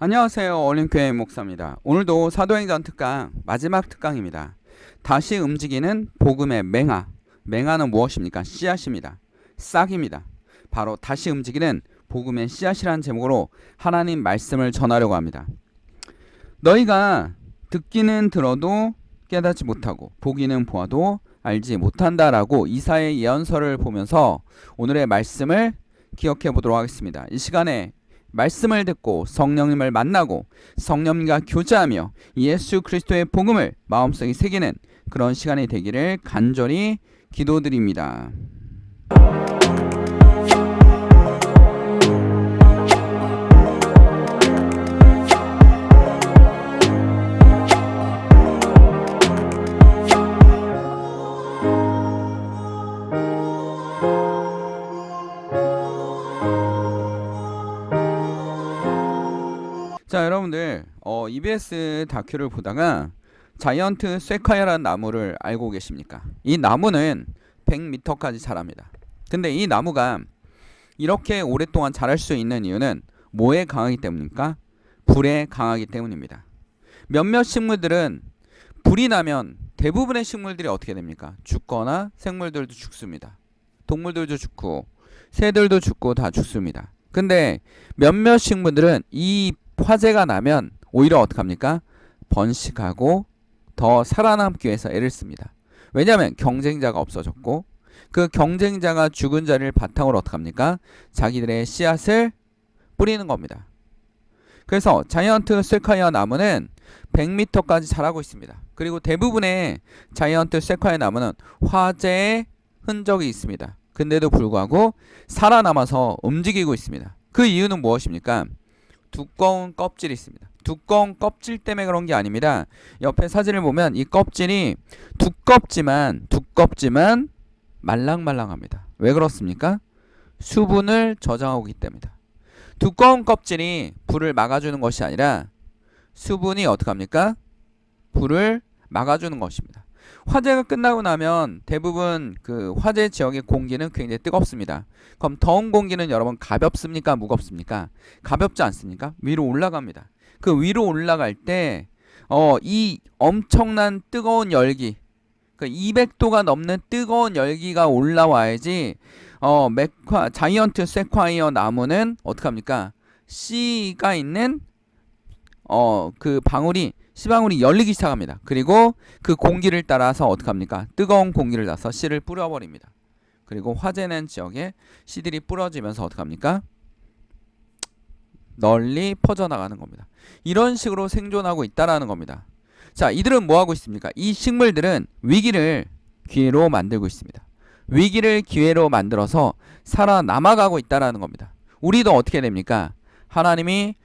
안녕하세요. 어린교회 목사입니다. 오늘도 사도행전 특강 마지막 특강입니다. 다시 움직이는 복음의 맹아. 맹아는 무엇입니까? 씨앗입니다. 싹입니다. 바로 다시 움직이는 복음의 씨앗이라는 제목으로 하나님 말씀을 전하려고 합니다. 너희가 듣기는 들어도 깨닫지 못하고 보기는 보아도 알지 못한다라고 이사야의 예언서를 보면서 오늘의 말씀을 기억해 보도록 하겠습니다. 이 시간에 말씀을 듣고 성령님을 만나고 성령님과 교제하며 예수 그리스도의 복음을 마음속에 새기는 그런 시간이 되기를 간절히 기도드립니다. 자, 여러분들 EBS 다큐를 보다가 자이언트 쇠카야라는 나무를 알고 계십니까? 이 나무는 100m까지 자랍니다. 근데 이 나무가 이렇게 오랫동안 자랄 수 있는 이유는 뭐에 강하기 때문입니까? 불에 강하기 때문입니다. 몇몇 식물들은 불이 나면 대부분의 식물들이 어떻게 됩니까? 죽거나 생물들도 죽습니다. 동물들도 죽고 새들도 죽고 다 죽습니다. 근데 몇몇 식물들은 이 화재가 나면 오히려 어떡합니까? 번식하고 더 살아남기 위해서 애를 씁니다. 왜냐하면 경쟁자가 없어졌고 그 경쟁자가 죽은 자리를 바탕으로 어떡합니까? 자기들의 씨앗을 뿌리는 겁니다. 그래서 자이언트 쇠카이아 나무는 100m까지 자라고 있습니다. 그리고 대부분의 자이언트 쇠카이아 나무는 화재의 흔적이 있습니다. 근데도 불구하고 살아남아서 움직이고 있습니다. 그 이유는 무엇입니까? 두꺼운 껍질이 있습니다. 두꺼운 껍질 때문에 그런 게 아닙니다. 옆에 사진을 보면 이 껍질이 두껍지만 말랑말랑합니다. 왜 그렇습니까? 수분을 저장하고 있기 때문이다. 두꺼운 껍질이 불을 막아주는 것이 아니라 수분이 어떡합니까? 불을 막아주는 것입니다. 화재가 끝나고 나면 대부분 그 화재 지역의 공기는 굉장히 뜨겁습니다. 그럼 더운 공기는 여러분 가볍습니까? 무겁습니까? 가볍지 않습니까? 위로 올라갑니다. 그 위로 올라갈 때 이 엄청난 뜨거운 열기, 그 200도가 넘는 뜨거운 열기가 올라와야지 자이언트 쇠콰이어 나무는 어떡합니까? 씨가 있는 그 씨방울이 열리기 시작합니다. 그리고 그 공기를 따라서 어떡합니까? 뜨거운 공기를 따라서 씨를 뿌려버립니다. 그리고 화재난 지역에 씨들이 뿌려지면서 어떡합니까? 널리 퍼져나가는 겁니다. 이런 식으로 생존하고 있다라는 겁니다. 자, 이들은 뭐하고 있습니까? 이 식물들은 위기를 기회로 만들고 있습니다. 위기를 기회로 만들어서 살아남아가고 있다라는 겁니다. 우리도 어떻게 됩니까? 하나님이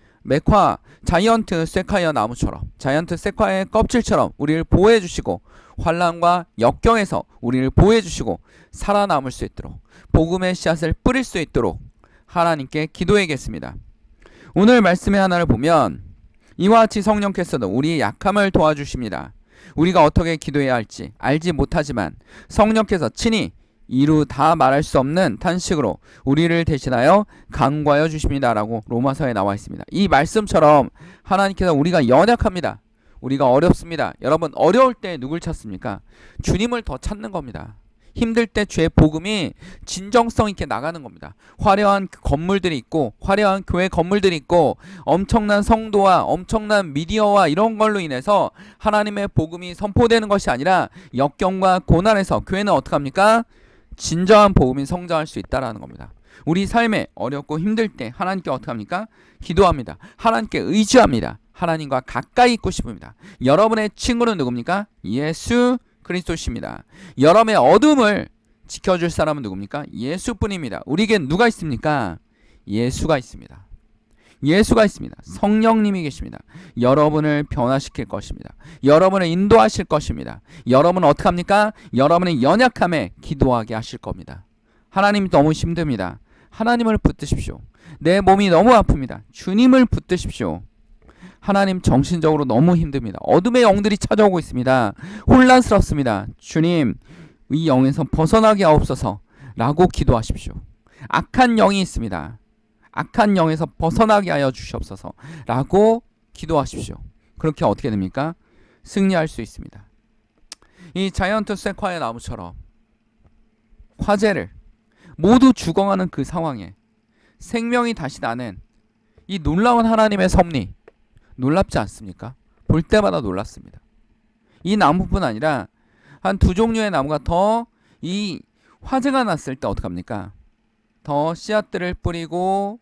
자이언트 쇠카이어 나무처럼 자이언트 쇠카이어의 껍질처럼 우리를 보호해 주시고 환난과 역경에서 우리를 보호해 주시고 살아남을 수 있도록 복음의 씨앗을 뿌릴 수 있도록 하나님께 기도해야겠습니다. 오늘 말씀의 하나를 보면 이와 같이 성령께서도 우리의 약함을 도와주십니다. 우리가 어떻게 기도해야 할지 알지 못하지만 성령께서 친히 이루 다 말할 수 없는 탄식으로 우리를 대신하여 간구하여 주십니다라고 로마서에 나와 있습니다. 이 말씀처럼 하나님께서 우리가 연약합니다. 우리가 어렵습니다. 여러분 어려울 때 누굴 찾습니까? 주님을 더 찾는 겁니다. 힘들 때 주의 복음이 진정성 있게 나가는 겁니다. 화려한 건물들이 있고 화려한 교회 건물들이 있고 엄청난 성도와 엄청난 미디어와 이런 걸로 인해서 하나님의 복음이 선포되는 것이 아니라 역경과 고난에서 교회는 어떡합니까? 진정한 복음이 성장할 수 있다라는 겁니다. 우리 삶에 어렵고 힘들 때 하나님께 어떻게 합니까? 기도합니다. 하나님께 의지합니다. 하나님과 가까이 있고 싶습니다. 여러분의 친구는 누굽니까? 예수 그리스도십니다. 여러분의 어둠을 지켜줄 사람은 누굽니까? 예수뿐입니다. 우리에겐 누가 있습니까? 예수가 있습니다. 예수가 있습니다. 성령님이 계십니다. 여러분을 변화시킬 것입니다. 여러분을 인도하실 것입니다. 여러분은 어떻게 합니까? 여러분의 연약함에 기도하게 하실 겁니다. 하나님이 너무 힘듭니다. 하나님을 붙드십시오. 내 몸이 너무 아픕니다. 주님을 붙드십시오. 하나님 정신적으로 너무 힘듭니다. 어둠의 영들이 찾아오고 있습니다. 혼란스럽습니다. 주님, 이 영에서 벗어나게 하옵소서 라고 기도하십시오. 악한 영이 있습니다. 악한 영에서 벗어나게 하여 주시옵소서 라고 기도하십시오. 그렇게 어떻게 됩니까? 승리할 수 있습니다. 이 자이언트 세콰이어 나무처럼 화재를 모두 죽어가는 그 상황에 생명이 다시 나는 이 놀라운 하나님의 섭리, 놀랍지 않습니까? 볼 때마다 놀랐습니다. 이 나무뿐 아니라 한 두 종류의 나무가 더 이 화재가 났을 때 어떡합니까? 더 씨앗들을 뿌리고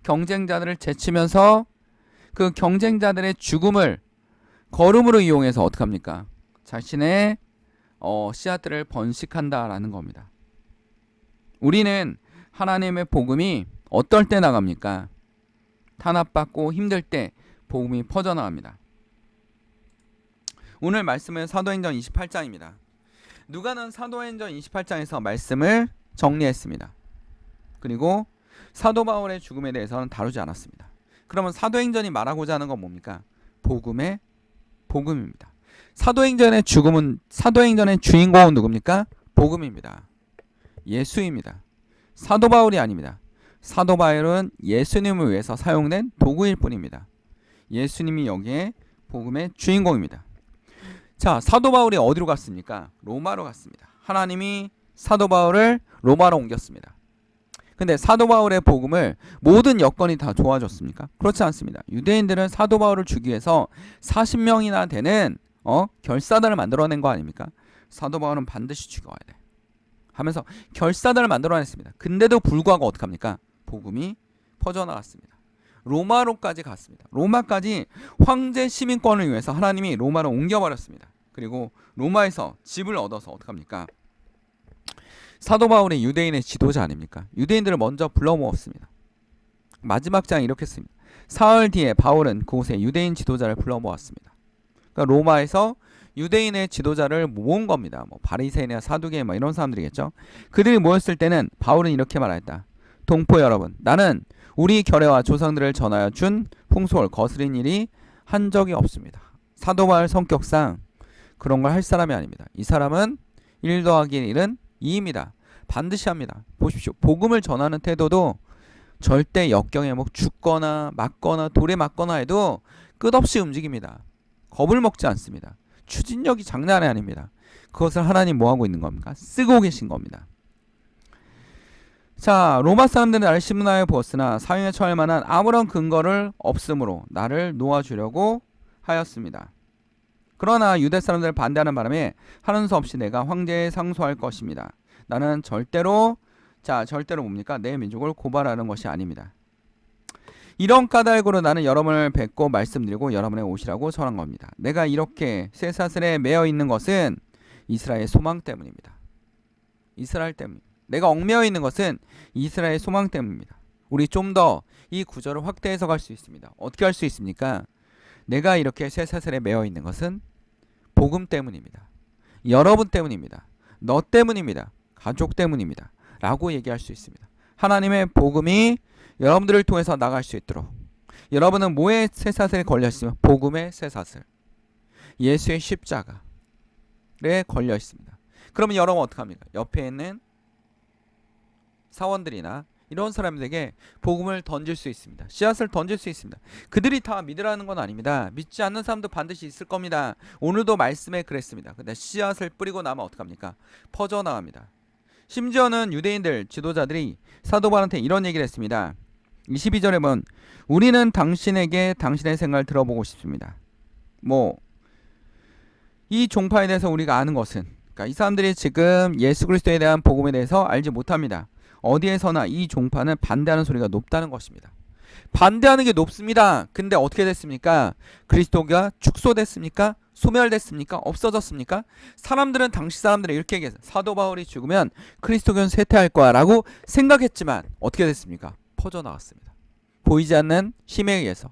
경쟁자들을 제치면서 그 경쟁자들의 죽음을 거름으로 이용해서 어떡합니까? 자신의 씨앗들을 번식한다라는 겁니다. 우리는 하나님의 복음이 어떨 때 나갑니까? 탄압받고 힘들 때 복음이 퍼져나갑니다. 오늘 말씀은 사도행전 28장입니다. 누가는 사도행전 28장에서 말씀을 정리했습니다. 그리고 사도 바울의 죽음에 대해서는 다루지 않았습니다. 그러면 사도행전이 말하고자 하는 건 뭡니까? 복음의 복음입니다. 사도행전의 주인공은 누굽니까? 복음입니다. 예수입니다. 사도 바울이 아닙니다. 사도 바울은 예수님을 위해서 사용된 도구일 뿐입니다. 예수님이 여기에 복음의 주인공입니다. 자, 사도 바울이 어디로 갔습니까? 로마로 갔습니다. 하나님이 사도 바울을 로마로 옮겼습니다. 근데 사도 바울의 복음을 모든 여건이 다 좋아졌습니까? 그렇지 않습니다. 유대인들은 사도 바울을 주기 위해서 40명이나 되는 결사단을 만들어낸 거 아닙니까? 사도 바울은 반드시 죽여야 돼 하면서 결사단을 만들어냈습니다. 근데도 불구하고 어떡합니까? 복음이 퍼져나갔습니다. 로마로까지 갔습니다. 로마까지 황제 시민권을 위해서 하나님이 로마로 옮겨버렸습니다. 그리고 로마에서 집을 얻어서 어떡합니까? 사도 바울이 유대인의 지도자 아닙니까? 유대인들을 먼저 불러 모았습니다. 마지막 장에 이렇게 씁니다. 사흘 뒤에 바울은 그곳에 유대인 지도자를 불러 모았습니다. 그러니까 로마에서 유대인의 지도자를 모은 겁니다. 뭐 바리새인이나 사두개인 이런 사람들이겠죠. 그들이 모였을 때는 바울은 이렇게 말했다. 동포 여러분, 나는 우리 결례와 조상들을 전하여 준 풍속을 거스린 일이 한 적이 없습니다. 사도 바울 성격상 그런 걸 할 사람이 아닙니다. 이 사람은 1 더하기 1은 2입니다. 반드시 합니다. 보십시오. 복음을 전하는 태도도 절대 역경에 죽거나 맞거나 돌에 맞거나 해도 끝없이 움직입니다. 겁을 먹지 않습니다. 추진력이 장난이 아닙니다. 그것을 하나님 뭐하고 있는 겁니까? 쓰고 계신 겁니다. 자, 로마 사람들은 나를 신문하여 보았으나 사형에 처할 만한 아무런 근거를 없으므로 나를 놓아주려고 하였습니다. 그러나 유대 사람들을 반대하는 바람에 하는 수 없이 내가 황제에 상소할 것입니다. 나는 절대로 뭡니까? 내 민족을 고발하는 것이 아닙니다. 이런 까닭으로 나는 여러분을 뵙고 말씀드리고 여러분의 오시라고 전한 겁니다. 내가 이렇게 쇠사슬에 매여 있는 것은 이스라엘의 소망 때문입니다. 이스라엘 때문입니다. 내가 얽매여 있는 것은 이스라엘의 소망 때문입니다. 우리 좀 더 이 구절을 확대해서 갈 수 있습니다. 어떻게 할 수 있습니까? 내가 이렇게 쇠사슬에 매여 있는 것은 복음 때문입니다. 여러분 때문입니다. 너 때문입니다. 가족 때문입니다. 라고 얘기할 수 있습니다. 하나님의 복음이 여러분들을 통해서 나갈 수 있도록, 여러분은 뭐의 쇠사슬에 걸려있으면 복음의 쇠사슬, 예수의 십자가에 걸려 있습니다. 그러면 여러분 어떡합니까? 옆에 있는 사원들이나 이런 사람들에게 복음을 던질 수 있습니다. 씨앗을 던질 수 있습니다. 그들이 다 믿으라는 건 아닙니다. 믿지 않는 사람도 반드시 있을 겁니다. 오늘도 말씀에 그랬습니다. 근데 씨앗을 뿌리고 나면 어떡합니까? 퍼져나갑니다. 심지어는 유대인들 지도자들이 사도 바울한테 이런 얘기를 했습니다. 22절에 보면 우리는 당신에게 당신의 생각을 들어보고 싶습니다. 이 종파에 대해서 우리가 아는 것은, 그러니까 이 사람들이 지금 예수 그리스도에 대한 복음에 대해서 알지 못합니다. 어디에서나 이 종파는 반대하는 소리가 높다는 것입니다. 반대하는 게 높습니다. 근데 어떻게 됐습니까? 그리스도가 축소됐습니까? 소멸됐습니까? 없어졌습니까? 사람들은 당시 사람들이 이렇게 얘기했어요. 사도 바울이 죽으면 그리스도교는 쇠퇴할 거야 라고 생각했지만 어떻게 됐습니까? 퍼져나왔습니다. 보이지 않는 힘에 의해서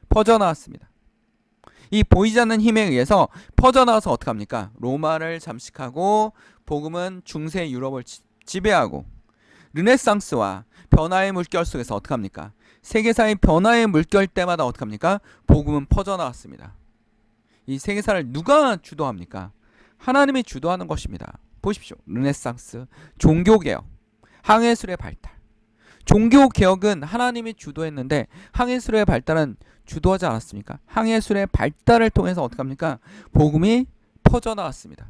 퍼져나왔습니다. 이 보이지 않는 힘에 의해서 퍼져나와서 어떡합니까? 로마를 잠식하고 복음은 중세 유럽을 지배하고 르네상스와 변화의 물결 속에서 어떡합니까? 세계사의 변화의 물결 때마다 어떡합니까? 복음은 퍼져나왔습니다. 이 세계사를 누가 주도합니까? 하나님이 주도하는 것입니다. 보십시오. 르네상스, 종교개혁, 항해술의 발달, 종교 개혁은 하나님이 주도했는데 항해술의 발달은 주도하지 않았습니까? 항해술의 발달을 통해서 어떻게 합니까? 복음이 퍼져나왔습니다.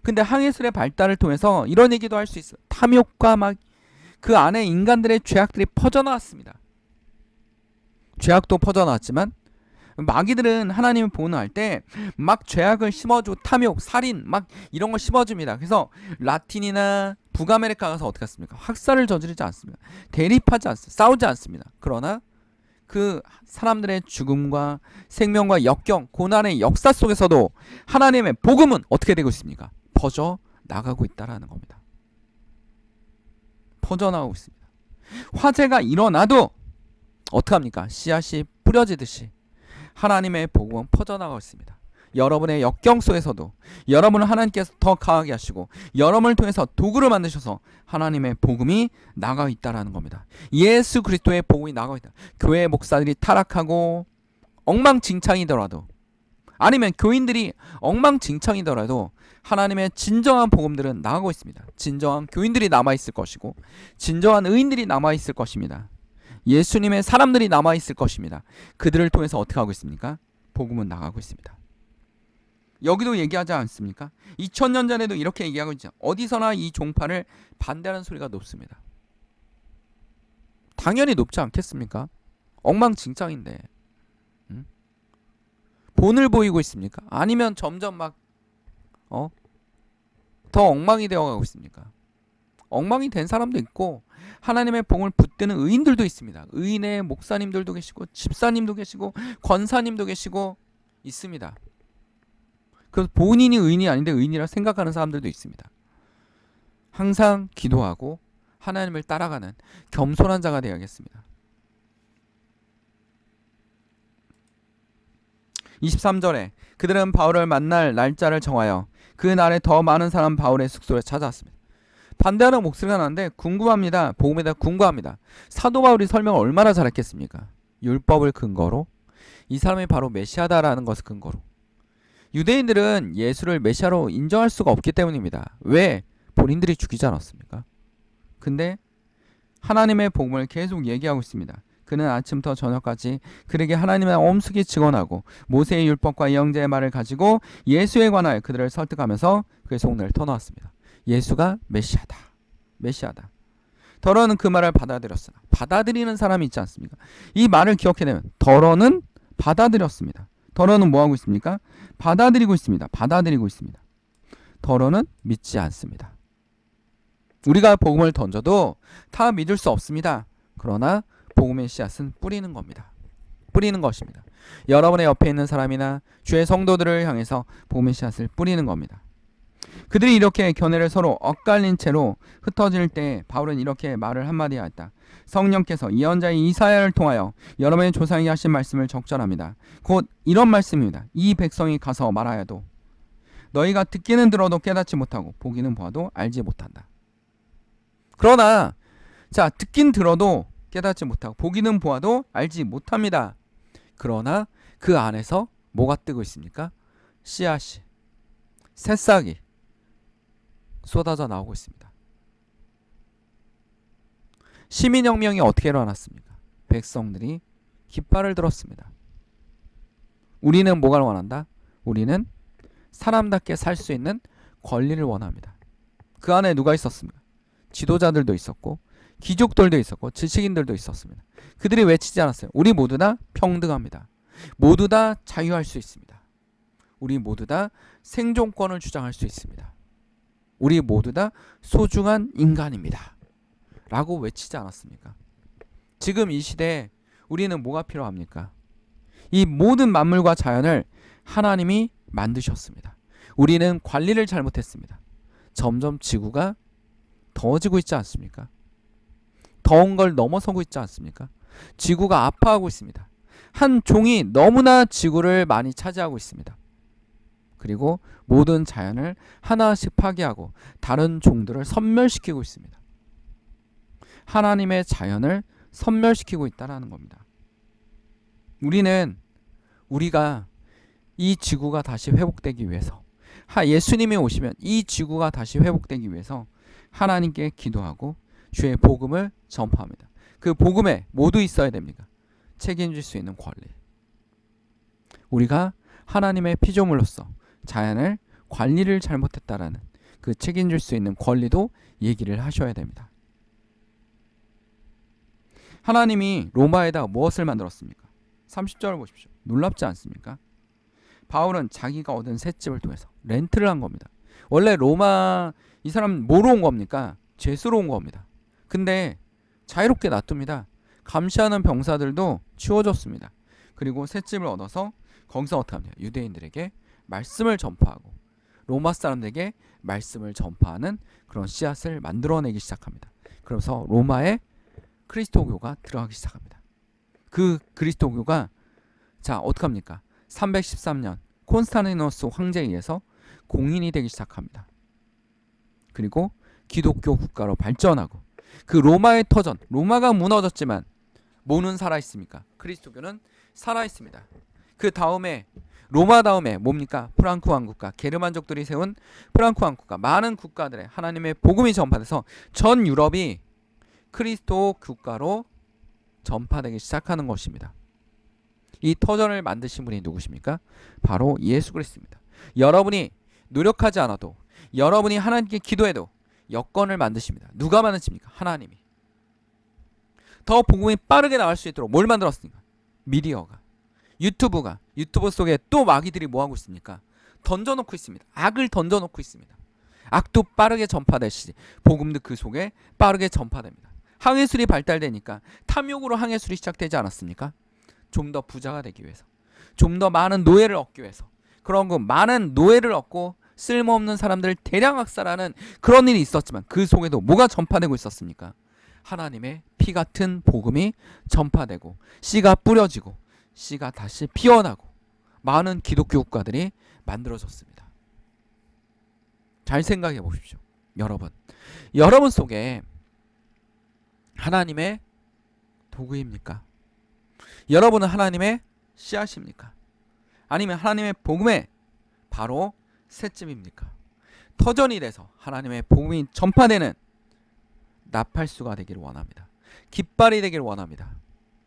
근데 항해술의 발달을 통해서 이런 얘기도 할 수 있어요. 탐욕과 막 그 안에 인간들의 죄악들이 퍼져나왔습니다. 죄악도 퍼져나왔지만 마귀들은 하나님의 복음을 할 때 막 죄악을 심어주고 탐욕, 살인 막 이런 걸 심어줍니다. 그래서 라틴이나 북아메리카 가서 어떻게 했습니까? 학살을 저지르지 않습니다. 대립하지 않습니다. 싸우지 않습니다. 그러나 그 사람들의 죽음과 생명과 역경, 고난의 역사 속에서도 하나님의 복음은 어떻게 되고 있습니까? 퍼져 나가고 있다라는 겁니다. 퍼져나가고 있습니다. 화재가 일어나도 어떻게 합니까? 씨앗이 뿌려지듯이 하나님의 복음은 퍼져나가고 있습니다. 여러분의 역경 속에서도 여러분을 하나님께서 더 강하게 하시고 여러분을 통해서 도구를 만드셔서 하나님의 복음이 나가고 있다는 겁니다. 예수 그리스도의 복음이 나가고 있다. 교회 목사들이 타락하고 엉망진창이더라도 아니면 교인들이 엉망진창이더라도 하나님의 진정한 복음들은 나가고 있습니다. 진정한 교인들이 남아있을 것이고 진정한 의인들이 남아있을 것입니다. 예수님의 사람들이 남아있을 것입니다. 그들을 통해서 어떻게 하고 있습니까? 복음은 나가고 있습니다. 여기도 얘기하지 않습니까? 2000년 전에도 이렇게 얘기하고 있죠. 어디서나 이 종파를 반대하는 소리가 높습니다. 당연히 높지 않겠습니까? 엉망진창인데 본을 보이고 있습니까? 아니면 점점 막 더 엉망이 되어가고 있습니까? 엉망이 된 사람도 있고 하나님의 복음을 붙드는 의인들도 있습니다. 의인의 목사님들도 계시고 집사님도 계시고 권사님도 계시고 있습니다. 그래서 본인이 의인이 아닌데 의인이라 생각하는 사람들도 있습니다. 항상 기도하고 하나님을 따라가는 겸손한 자가 되어야겠습니다. 23절에 그들은 바울을 만날 날짜를 정하여 그 날에 더 많은 사람 바울의 숙소에 찾아왔습니다. 반대하는 목소리가 나는데 궁금합니다. 복음에 대해 궁금합니다. 사도 바울이 설명을 얼마나 잘했겠습니까? 율법을 근거로 이 사람이 바로 메시아다라는 것을 근거로 유대인들은 예수를 메시아로 인정할 수가 없기 때문입니다. 왜? 본인들이 죽이지 않았습니까? 근데 하나님의 복음을 계속 얘기하고 있습니다. 그는 아침부터 저녁까지 그에게 하나님의 엄숙히 증언하고 모세의 율법과 예언자의 말을 가지고 예수에 관하여 그들을 설득하면서 그의 속내를 터놓았습니다. 예수가 메시아다. 메시아다. 더러는 그 말을 받아들였으나 받아들이는 사람이 있지 않습니까? 이 말을 기억해내면 더러는 받아들였습니다. 더러는 뭐하고 있습니까? 받아들이고 있습니다. 받아들이고 있습니다. 더러는 믿지 않습니다. 우리가 복음을 던져도 다 믿을 수 없습니다. 그러나 복음의 씨앗은 뿌리는 겁니다. 뿌리는 것입니다. 여러분의 옆에 있는 사람이나 주의 성도들을 향해서 복음의 씨앗을 뿌리는 겁니다. 그들이 이렇게 견해를 서로 엇갈린 채로 흩어질 때 바울은 이렇게 말을 한마디 하였다. 성령께서 예언자의 이사야를 통하여 여러분의 조상에게 하신 말씀을 적절합니다. 곧 이런 말씀입니다. 이 백성이 가서 말하여도 너희가 듣기는 들어도 깨닫지 못하고 보기는 보아도 알지 못한다. 그러나 자 듣긴 들어도 깨닫지 못하고 보기는 보아도 알지 못합니다. 그러나 그 안에서 뭐가 뜨고 있습니까? 씨앗이 새싹이 쏟아져 나오고 있습니다. 시민혁명이 어떻게 일어났습니까? 백성들이 깃발을 들었습니다. 우리는 뭐가 원한다? 우리는 사람답게 살 수 있는 권리를 원합니다. 그 안에 누가 있었습니까? 지도자들도 있었고 귀족들도 있었고 지식인들도 있었습니다. 그들이 외치지 않았어요. 우리 모두 다 평등합니다. 모두 다 자유할 수 있습니다. 우리 모두 다 생존권을 주장할 수 있습니다. 우리 모두 다 소중한 인간입니다. 라고 외치지 않았습니까? 지금 이 시대에 우리는 뭐가 필요합니까? 이 모든 만물과 자연을 하나님이 만드셨습니다. 우리는 관리를 잘못했습니다. 점점 지구가 더워지고 있지 않습니까? 더운 걸 넘어서고 있지 않습니까? 지구가 아파하고 있습니다. 한 종이 너무나 지구를 많이 차지하고 있습니다. 그리고 모든 자연을 하나씩 파괴하고 다른 종들을 섬멸시키고 있습니다. 하나님의 자연을 섬멸시키고 있다는 겁니다. 우리가 이 지구가 다시 회복되기 위해서 예수님이 오시면 이 지구가 다시 회복되기 위해서 하나님께 기도하고 주의 복음을 전파합니다. 그 복음에 모두 있어야 됩니까? 책임질 수 있는 권리. 우리가 하나님의 피조물로서 자연을 관리를 잘못했다라는 그 책임질 수 있는 권리도 얘기를 하셔야 됩니다. 하나님이 로마에다 무엇을 만들었습니까? 30절을 보십시오. 놀랍지 않습니까? 바울은 자기가 얻은 셋집을 통해서 렌트를 한 겁니다. 원래 로마 이 사람 뭐로 온 겁니까? 죄수로 온 겁니다. 근데 자유롭게 놔둡니다. 감시하는 병사들도 치워줬습니다. 그리고 셋집을 얻어서 거기서 어떻게 합니까? 유대인들에게 말씀을 전파하고 로마 사람들에게 말씀을 전파하는 그런 씨앗을 만들어내기 시작합니다. 그래서 로마에 그리스도교가 들어가기 시작합니다. 그 그리스도교가 자 어떻게 합니까? 313년 콘스탄티노스 황제에 의해서 공인이 되기 시작합니다. 그리고 기독교 국가로 발전하고 그 로마의 터전, 로마가 무너졌지만 뭐는 살아있습니까? 그리스도교는 살아있습니다. 그 다음에 로마 다음에 뭡니까? 프랑크 왕국가, 게르만족들이 세운 프랑크 왕국가, 많은 국가들의 하나님의 복음이 전파돼서 전 유럽이 그리스도 국가로 전파되기 시작하는 것입니다. 이 터전을 만드신 분이 누구십니까? 바로 예수 그리스도입니다. 여러분이 노력하지 않아도 여러분이 하나님께 기도해도 여건을 만드십니다. 누가 만드십니까? 하나님이. 더 복음이 빠르게 나갈 수 있도록 뭘 만들었습니까? 미디어가. 유튜브 속에 또 마귀들이 뭐하고 있습니까? 던져놓고 있습니다. 악을 던져놓고 있습니다. 악도 빠르게 전파되시지 복음도 그 속에 빠르게 전파됩니다. 항해술이 발달되니까 탐욕으로 항해술이 시작되지 않았습니까? 좀 더 부자가 되기 위해서, 좀 더 많은 노예를 얻기 위해서, 그런 그 많은 노예를 얻고 쓸모없는 사람들을 대량 학살하는 그런 일이 있었지만 그 속에도 뭐가 전파되고 있었습니까? 하나님의 피 같은 복음이 전파되고 씨가 뿌려지고 씨가 다시 피어나고 많은 기독교 국가들이 만들어졌습니다. 잘 생각해 보십시오. 여러분 속에 하나님의 도구입니까? 여러분은 하나님의 씨앗입니까? 아니면 하나님의 복음의 바로 셋집입니까? 터전이 돼서 하나님의 복음이 전파되는 나팔수가 되기를 원합니다. 깃발이 되기를 원합니다.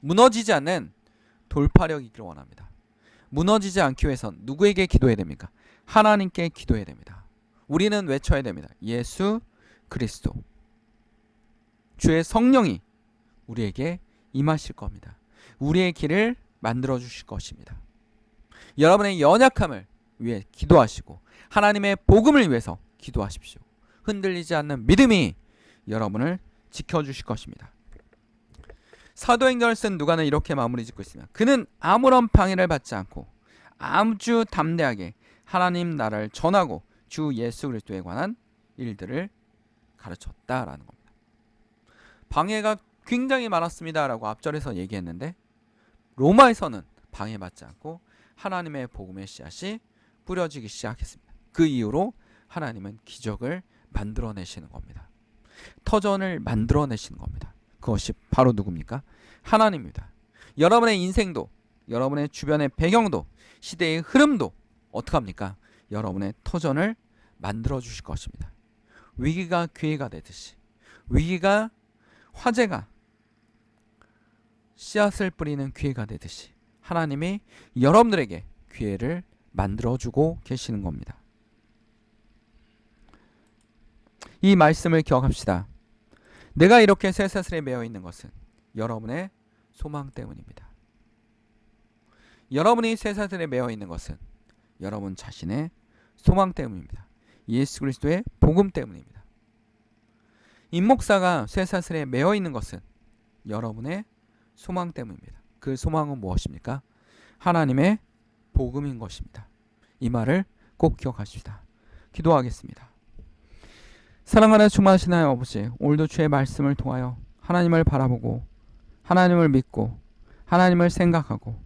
무너지지 않는 돌파력이기를 원합니다. 무너지지 않기 위해선 누구에게 기도해야 됩니까? 하나님께 기도해야 됩니다. 우리는 외쳐야 됩니다. 예수 그리스도. 주의 성령이 우리에게 임하실 겁니다. 우리의 길을 만들어 주실 것입니다. 여러분의 연약함을 위해 기도하시고 하나님의 복음을 위해서 기도하십시오. 흔들리지 않는 믿음이 여러분을 지켜주실 것입니다. 사도행전을 쓴 누가는 이렇게 마무리 짓고 있습니다. 그는 아무런 방해를 받지 않고 아주 담대하게 하나님 나라를 전하고 주 예수 그리스도에 관한 일들을 가르쳤다라는 겁니다. 방해가 굉장히 많았습니다라고 앞절에서 얘기했는데 로마에서는 방해받지 않고 하나님의 복음의 씨앗이 뿌려지기 시작했습니다. 그 이후로 하나님은 기적을 만들어내시는 겁니다. 터전을 만들어내시는 겁니다. 그것이 바로 누굽니까? 하나님입니다. 여러분의 인생도 여러분의 주변의 배경도 시대의 흐름도 어떻게 합니까? 여러분의 터전을 만들어 주실 것입니다. 위기가 기회가 되듯이 위기가 화재가 씨앗을 뿌리는 기회가 되듯이 하나님이 여러분들에게 기회를 만들어주고 계시는 겁니다. 이 말씀을 기억합시다. 내가 이렇게 쇠사슬에 매여 있는 것은 여러분의 소망 때문입니다. 여러분이 쇠사슬에 매여 있는 것은 여러분 자신의 소망 때문입니다. 예수 그리스도의 복음 때문입니다. 임목사가 쇠사슬에 매여 있는 것은 여러분의 소망 때문입니다. 그 소망은 무엇입니까? 하나님의 복음인 것입니다. 이 말을 꼭 기억하십시다. 기도하겠습니다. 사랑하는 충만하신 하나님 아버지, 오늘도 주의 말씀을 통하여 하나님을 바라보고 하나님을 믿고 하나님을 생각하고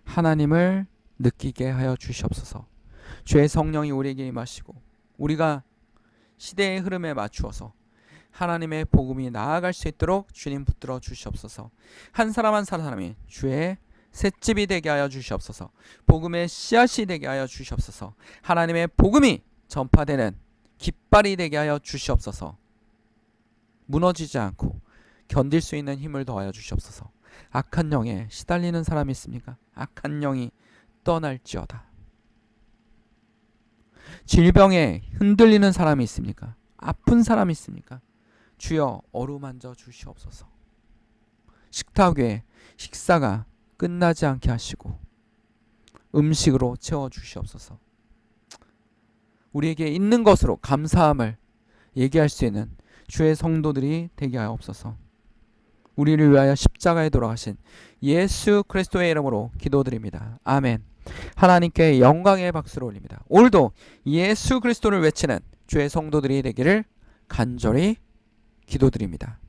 하나님을 느끼게 하여 주시옵소서. 주의 성령이 우리에게 임하시고 우리가 시대의 흐름에 맞추어서 하나님의 복음이 나아갈 수 있도록 주님 붙들어 주시옵소서. 한 사람 한 사람이 주의 셋집이 되게 하여 주시옵소서. 복음의 씨앗이 되게 하여 주시옵소서. 하나님의 복음이 전파되는 깃발이 되게 하여 주시옵소서. 무너지지 않고 견딜 수 있는 힘을 더하여 주시옵소서. 악한 영에 시달리는 사람이 있습니까? 악한 영이 떠날지어다. 질병에 흔들리는 사람이 있습니까? 아픈 사람이 있습니까? 주여 어루만져 주시옵소서. 식탁 위에 식사가 끝나지 않게 하시고 음식으로 채워 주시옵소서. 우리에게 있는 것으로 감사함을 얘기할 수 있는 주의 성도들이 되게 하옵소서. 우리를 위하여 십자가에 돌아가신 예수 그리스도의 이름으로 기도드립니다. 아멘. 하나님께 영광의 박수를 올립니다. 오늘도 예수 그리스도를 외치는 주의 성도들이 되기를 간절히 기도드립니다.